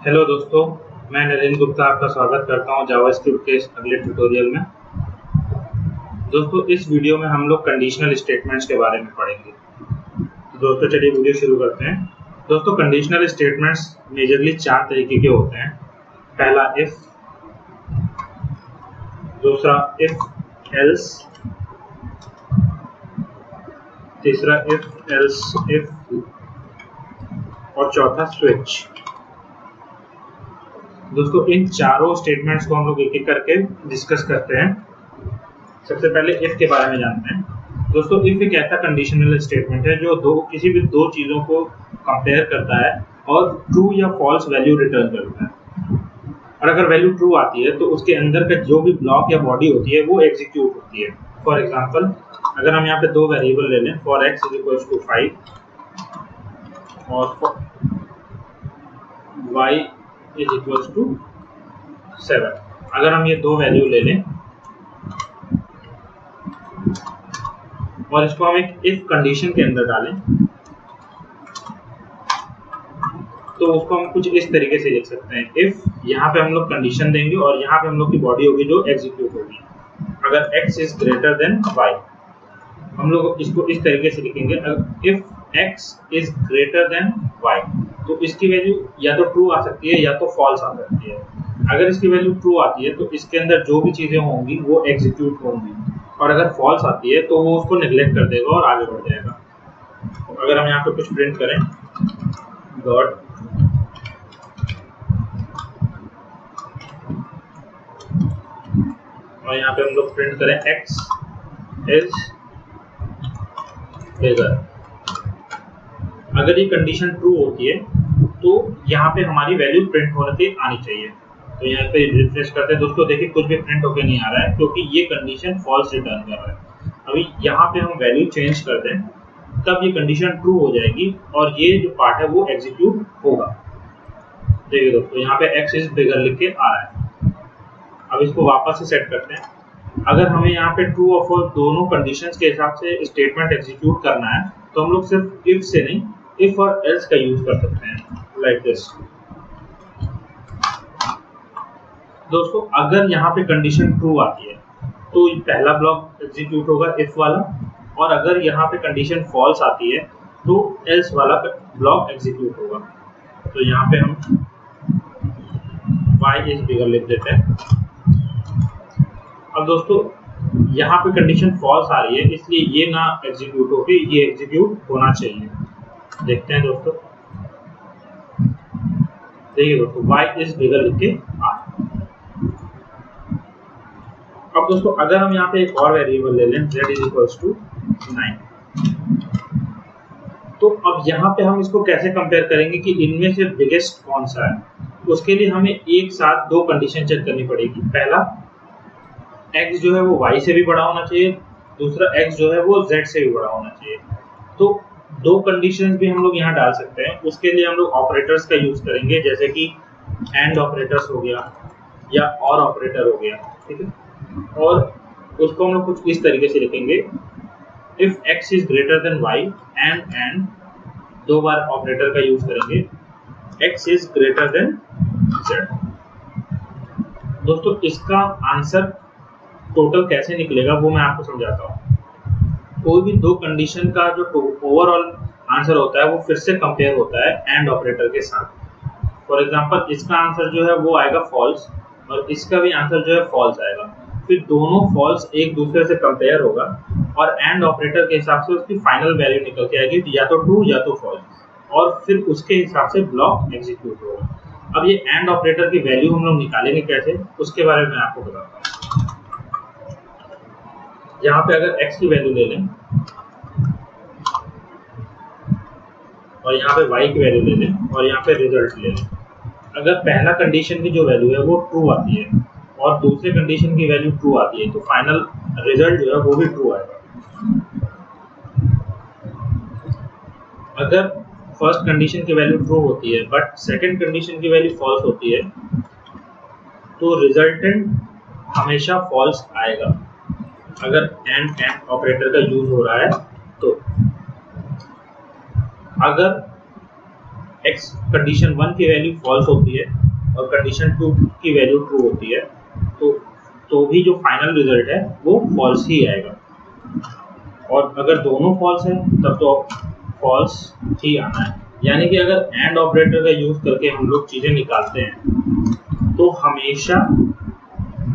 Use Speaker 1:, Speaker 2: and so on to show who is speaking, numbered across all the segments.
Speaker 1: Hello दोस्तों, मैं नरेंद्र गुप्ता आपका स्वागत करता हूं जावास्क्रिप्ट के इस अगले ट्यूटोरियल में। दोस्तों, इस वीडियो में हम लोग कंडीशनल स्टेटमेंट्स के बारे में पढ़ेंगे। तो दोस्तों चलिए वीडियो शुरू करते हैं। दोस्तों, कंडीशनल स्टेटमेंट्स मेजरली 4 तरीके के होते हैं। पहला इफ, दूसरा इफ एल्स, तीसरा इफ एल्स इफ और चौथा स्विच। दोस्तों, इन चारों स्टेटमेंट्स को हम लोग एक एक करके डिस्कस करते हैं। सबसे पहले इफ के बारे में जानते हैं। दोस्तों, इफ एक ऐसा कंडीशनल स्टेटमेंट है जो किसी भी दो चीजों को कंपेयर करता है और ट्रू या फॉल्स वैल्यू रिटर्न करता है। और अगर वैल्यू ट्रू आती है तो उसके अंदर का जो भी ब्लॉक या बॉडी होती है वो एग्जीक्यूट होती है। फॉर एग्जाम्पल, अगर हम यहाँ पे दो वेरिएबल ले लें, for x is equal to 5 और y इज इक्वल टू 7। अगर हम ये दो वैल्यू ले लें और इसको हम एक इफ कंडीशन के अंदर डालें तो उसको हम कुछ इस तरीके से लिख सकते हैं। इफ, यहाँ पे हम लोग कंडीशन देंगे और यहाँ पे हम लोग की बॉडी होगी जो एग्जीक्यूट होगी। अगर x is greater than y, हम लोग इसको इस तरीके से लिखेंगे। If x is greater than y, तो इसकी वैल्यू या तो ट्रू आ सकती है या तो फॉल्स आ सकती है। अगर इसकी वैल्यू ट्रू आती है तो इसके अंदर जो भी चीजें होंगी वो एग्जीक्यूट होंगी, और अगर फॉल्स आती है तो वो उसको नेग्लेक्ट कर देगा और आगे बढ़ जाएगा। अगर हम यहाँ पे कुछ प्रिंट करें, डॉट और यहाँ पे हम लोग प्रिंट करें x इज बिगर। अगर ये कंडीशन ट्रू होती है तो यहाँ पे हमारी वैल्यू प्रिंट होने आनी चाहिए। तो यहाँ पे रिफ्रेश करते हैं। दोस्तों देखिए, कुछ भी प्रिंट होके नहीं आ रहा है क्योंकि ये कंडीशन फॉल्स रिटर्न कर रहा है। अभी यहाँ पे हम वैल्यू चेंज कर दें तब ये कंडीशन ट्रू हो जाएगी और ये जो पार्ट है वो एग्जीक्यूट होगा। देखिए दोस्तों, यहाँ पे x इज बिगर लिख के आ रहा है। अब इसको वापस से सेट करते हैं। अगर हमें यहाँ पे ट्रू और फॉल्स दोनों कंडीशंस के हिसाब से स्टेटमेंट एग्जीक्यूट करना है तो हम लोग सिर्फ इफ से नहीं, इफ और एल्स का यूज कर सकते हैं, लाइक दिस। दोस्तों, अगर यहाँ पे कंडीशन ट्रू आती है तो पहला ब्लॉक एग्जीक्यूट होगा इफ वाला, और अगर यहाँ पे कंडीशन फॉल्स आती है तो एल्स वाला ब्लॉक एग्जीक्यूट होगा। तो यहाँ पे हम y इज बिगर लिख देते हैं। अब दोस्तों, यहाँ पे कंडीशन फॉल्स आ रही है इसलिए ये ना एग्जीक्यूट होगी, ये एग्जीक्यूट होना चाहिए। देखते हैं दोस्तों, देखिए दोस्तों, y इज बिगर लिख के आ। अब दोस्तों, अगर हम यहाँ पे एक और वेरिएबल ले लें, z इज इक्वल टू 9, तो अब यहाँ पे हम इसको कैसे कंपेयर करेंगे कि इनमें से बिगेस्ट कौन सा है। उसके लिए हमें एक साथ दो कंडीशन चेक करनी पड़ेगी। पहला, x जो है वो y से भी बड़ा होना चाहिए, दूसरा x जो है वो z से भी बड़ा होना चाहिए। तो दो कंडीशंस भी हम लोग यहाँ डाल सकते हैं। उसके लिए हम लोग ऑपरेटर्स का यूज करेंगे, जैसे कि एंड ऑपरेटर्स हो गया या और ऑपरेटर हो गया, ठीक है। और उसको हम लोग कुछ इस तरीके से लिखेंगे, if x is greater than y and दो बार ऑपरेटर का यूज करेंगे, x is greater than z। दोस्तों, इसका आंसर टोटल कैसे निकलेगा वो मैं आपको समझाता हूँ। कोई भी दो कंडीशन का जो ओवरऑल आंसर होता है वो फिर से कंपेयर होता है एंड ऑपरेटर के साथ। फॉर एग्जांपल, इसका आंसर जो है वो आएगा फॉल्स और इसका भी आंसर जो है फॉल्स आएगा। फिर दोनों फॉल्स एक दूसरे से कंपेयर होगा और एंड ऑपरेटर के हिसाब से उसकी फाइनल वैल्यू निकल के आएगी, या तो ट्रू या तो फॉल्स, और फिर उसके हिसाब से ब्लॉक एग्जीक्यूट होगा। अब ये एंड ऑपरेटर की वैल्यू हम लोग निकालेंगे कैसे, उसके बारे में आपको बताता हूँ। यहाँ पे अगर x की वैल्यू ले लें और यहाँ पे y की वैल्यू ले लें और यहाँ पे रिजल्ट ले लें। अगर पहला कंडीशन की जो वैल्यू है वो ट्रू आती है और दूसरे कंडीशन की वैल्यू ट्रू आती है तो फाइनल रिजल्ट जो है वो भी ट्रू आएगा। अगर फर्स्ट कंडीशन की वैल्यू ट्रू होती है बट सेकंड कंडीशन की वैल्यू फॉल्स होती है तो रिजल्टेंट हमेशा फॉल्स आएगा अगर एंड ऑपरेटर का यूज हो रहा है। तो अगर x कंडीशन 1 की वैल्यू फॉल्स होती है और कंडीशन 2 की वैल्यू ट्रू होती है, तो भी जो फाइनल रिजल्ट है वो फॉल्स ही आएगा। और अगर दोनों फॉल्स है तब तो फॉल्स ही आना है। यानी कि अगर एंड ऑपरेटर का यूज करके हम लोग चीजें निकालते हैं तो हमेशा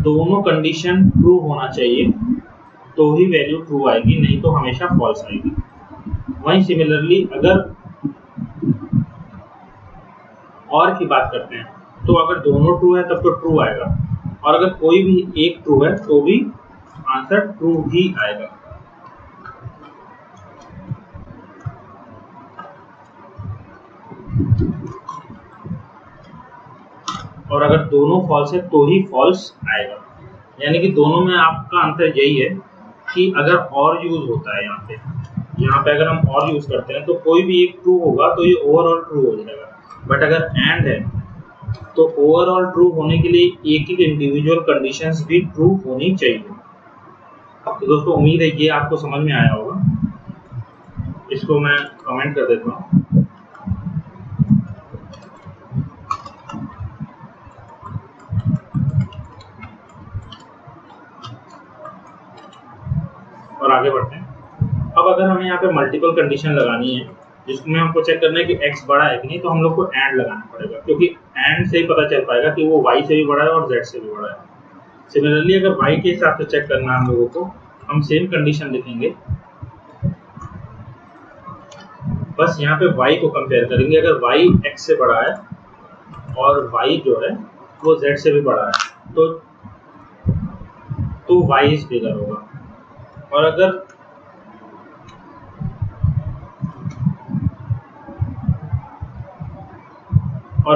Speaker 1: दोनों कंडीशन ट्रू होना चाहिए तो ही वैल्यू ट्रू आएगी, नहीं तो हमेशा फॉल्स आएगी। वहीं सिमिलरली अगर और की बात करते हैं तो अगर दोनों ट्रू है तब तो ट्रू आएगा, और अगर कोई भी एक ट्रू है तो भी आंसर ट्रू ही आएगा। और अगर दोनों फॉल्स है तो ही फॉल्स आएगा। यानी कि दोनों में आपका अंतर यही है कि अगर और यूज होता है यहाँ पे अगर हम और यूज करते हैं तो कोई भी एक ट्रू होगा तो ये ओवरऑल ट्रू हो जाएगा। बट अगर एंड है तो ओवरऑल ट्रू होने के लिए एक एक इंडिविजुअल कंडीशंस भी ट्रू होनी चाहिए। तो दोस्तों उम्मीद है ये आपको समझ में आया होगा। इसको मैं कमेंट कर देता हूँ। और आगे बढ़ते हैं। अब अगर हमें यहाँ पे मल्टीपल कंडीशन लगानी है जिसमें हमको चेक करना है कि x बड़ा है कि नहीं, तो हम लोग को एंड लगाना पड़ेगा, क्योंकि एंड से ही पता चल पाएगा कि वो y से भी बड़ा है और z से भी बड़ा है। सिमिलरली अगर y के हिसाब से चेक करना है हम लोगों को, हम सेम कंडीशन लिखेंगे, बस यहाँ पे y को कंपेयर करेंगे। अगर y x से बड़ा है और y जो है वो z से भी बड़ा है तो y इज बिगर होगा। और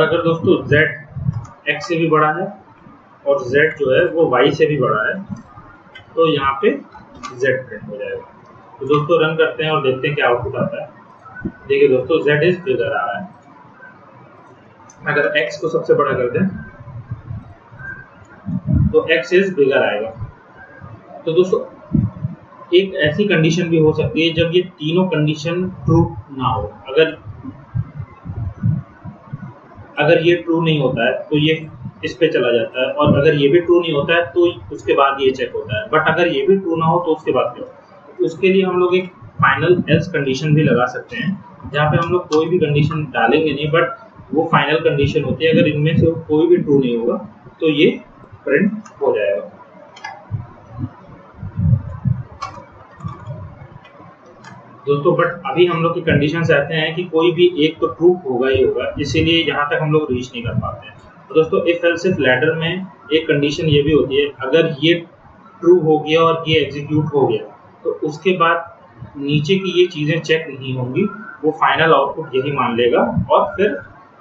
Speaker 1: अगर दोस्तों z x से भी बड़ा है और z जो है वो y से भी बड़ा है तो यहाँ पे z प्रिंट हो जाएगा। तो दोस्तों रन करते हैं और देखते हैं क्या आउटपुट आता है। देखिए दोस्तों z इज बिगर आ रहा है। अगर x को सबसे बड़ा कर दें तो x इज बिगर आएगा। तो दोस्तों एक ऐसी कंडीशन भी हो सकती है जब ये तीनों कंडीशन ट्रू ना हो। अगर ये ट्रू नहीं होता है तो ये इस पे चला जाता है, और अगर ये भी ट्रू नहीं होता है तो उसके बाद ये चेक होता है। बट अगर ये भी ट्रू ना हो तो उसके बाद क्या होता है? उसके लिए हम लोग एक फाइनल एल्स कंडीशन भी लगा सकते हैं, जहाँ पे हम लोग कोई भी कंडीशन डालेंगे नहीं, बट वो फाइनल कंडीशन होती है। अगर इनमें से कोई भी ट्रू नहीं होगा तो ये प्रिंट हो जाएगा। दोस्तों बट अभी हम लोग की कंडीशंस ऐसे हैं कि कोई भी एक तो ट्रू होगा ही होगा, इसीलिए यहाँ तक हम लोग रीच नहीं कर पाते हैं। तो दोस्तों इफ एल्स इफ लैडर में एक कंडीशन ये भी होती है, अगर ये ट्रू हो गया और ये एग्जीक्यूट हो गया तो उसके बाद नीचे की ये चीज़ें चेक नहीं होंगी, वो फाइनल आउटपुट यही मान लेगा और फिर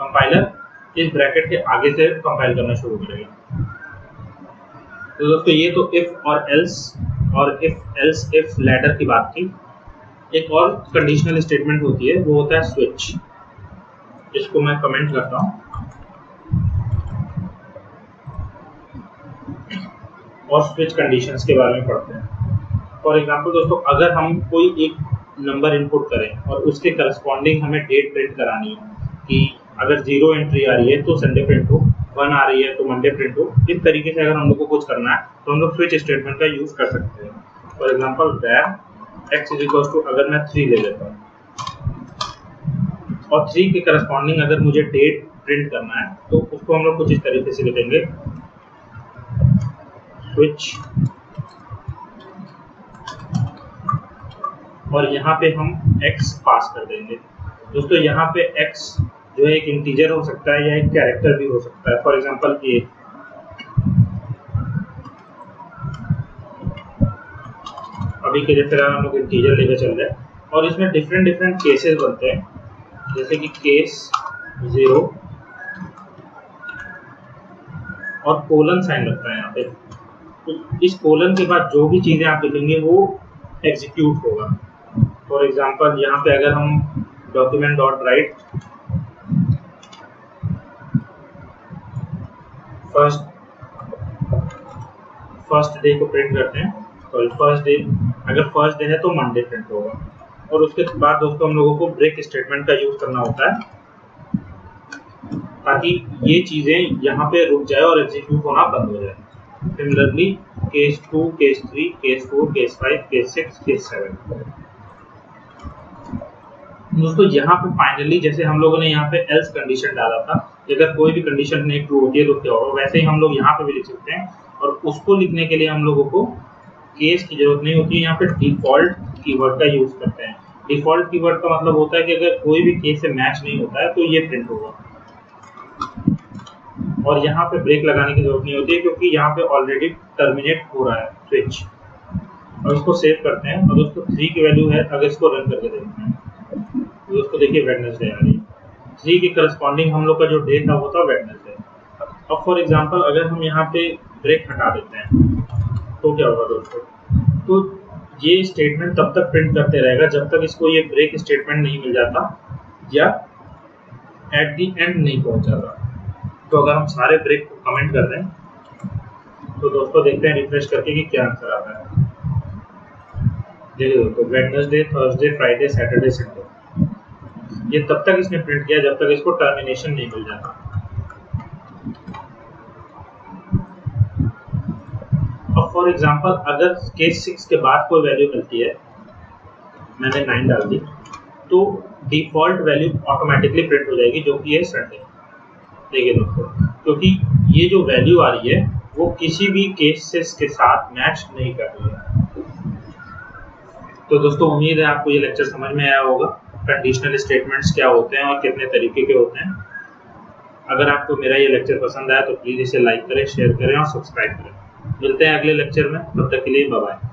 Speaker 1: कंपाइलर इस ब्रैकेट के आगे से कंपाइल करना शुरू करेगा। तो दोस्तों ये तो इफ और एल्स इफ लैडर की बात थी। एक और कंडीशनल स्टेटमेंट होती है, वो होता है स्विच। इसको मैं कमेंट करता हूँ और स्विच कंडीशंस के बारे में पढ़ते हैं। फॉर एग्जांपल दोस्तों अगर हम कोई एक नंबर इनपुट करें और उसके करस्पॉन्डिंग हमें डेट प्रिंट करानी हो, कि अगर 0 एंट्री आ रही है तो संडे प्रिंट हो, 1 आ रही है तो मंडे प्रिंट हो, इस तरीके से अगर हम लोग को कुछ करना है तो हम लोग स्विच स्टेटमेंट का यूज कर सकते हैं। For example where x is equal to, अगर मैं 3 ले लेता हूँ और 3 के करस्पॉन्डिंग अगर मुझे डेट प्रिंट करना है तो उसको हम लोग कुछ इस तरीके से लिखेंगे, स्विच, और यहाँ पे हम x पास कर देंगे। दोस्तों यहाँ पे x जो है एक इंटीजर हो सकता है या एक कैरेक्टर भी हो सकता है। फॉर एग्जाम्पल a, अभी के लिए फिलहाल हम लोग इंटीजर लेकर चल रहे हैं, और इसमें डिफरेंट केसेस बनते हैं, जैसे कि केस 0 और कोलन साइन लगता है यहाँ पे। तो इस कोलन के बाद जो भी चीज़ें आप लिखेंगे वो एग्जीक्यूट होगा। फॉर एग्जांपल यहाँ पे अगर हम document dot right first day को प्रिंट करते हैं, तो फर्स्ट डे, अगर फर्स्ट डे है तो मंडे प्रिंट होगा। और उसके बाद दोस्तों हम लोगों को ब्रेक स्टेटमेंट का यूज करना होता है। ताकि ये चीजें यहाँ पे रुक जाए और एग्जीक्यूट होना बंद हो जाए। Similarly case 2, case 3, case 4, case 5, case 6, case 7। दोस्तों यहाँ पे फाइनली जैसे हम लोगों ने यहाँ पे एल्स कंडीशन डाला था, अगर कोई भी कंडीशन नहीं ट्रू होती है तो क्या होगा, वैसे ही हम लोग यहाँ पे भी लिख सकते हैं। और उसको लिखने के लिए हम लोगों को केस की जरूरत नहीं होती है, यहाँ पे डिफॉल्ट कीवर्ड का यूज करते हैं। डिफॉल्ट कीवर्ड का मतलब होता है कि अगर कोई भी केस से मैच नहीं होता है तो ये प्रिंट होगा। और यहाँ पे ब्रेक लगाने की जरूरत नहीं होती है क्योंकि यहाँ पे ऑलरेडी टर्मिनेट हो रहा है स्विच। और इसको सेव करते हैं और दोस्तों 3 की वैल्यू है, अगर इसको रन करके देखते हैं तो दोस्तों देखिए वेडनेसडे आ रही है। 3 के करस्पॉन्डिंग हम लोग का जो डे था वो था वेडनेसडे। अब फॉर एग्जांपल अगर हम यहाँ पे ब्रेक हटा देते हैं तो क्या होगा दोस्तों, तो ये स्टेटमेंट तब तक प्रिंट करते रहेगा जब तक इसको ये ब्रेक स्टेटमेंट नहीं मिल जाता या एट दी एंड नहीं पहुंच जाता। तो अगर हम सारे ब्रेक को कमेंट कर दें तो दोस्तों देखते हैं रिफ्रेश करके कि क्या आंसर आता है। देखिए दोस्तों Wednesday, Thursday, Friday, Saturday, Sunday, ये तब तक इसने प्रिंट किया जब तक इसको टर्मिनेशन नहीं मिल जाता। अब फॉर एग्जांपल अगर केस 6 के बाद कोई वैल्यू मिलती है, मैंने 9 डाल दी, तो डिफॉल्ट वैल्यू ऑटोमेटिकली प्रिंट हो जाएगी जो कि है संडे। देखिए दोस्तों, क्योंकि ये जो वैल्यू आ रही है वो किसी भी केसेस के साथ मैच नहीं कर रही है। तो दोस्तों उम्मीद है आपको ये लेक्चर समझ में आया होगा, कंडीशनल स्टेटमेंट्स क्या होते हैं और कितने तरीके के होते हैं। अगर आपको मेरा ये लेक्चर पसंद आया तो प्लीज़ इसे लाइक करें, शेयर करें और सब्सक्राइब करें। मिलते हैं अगले लेक्चर में, तब तक के लिए बाय बाय।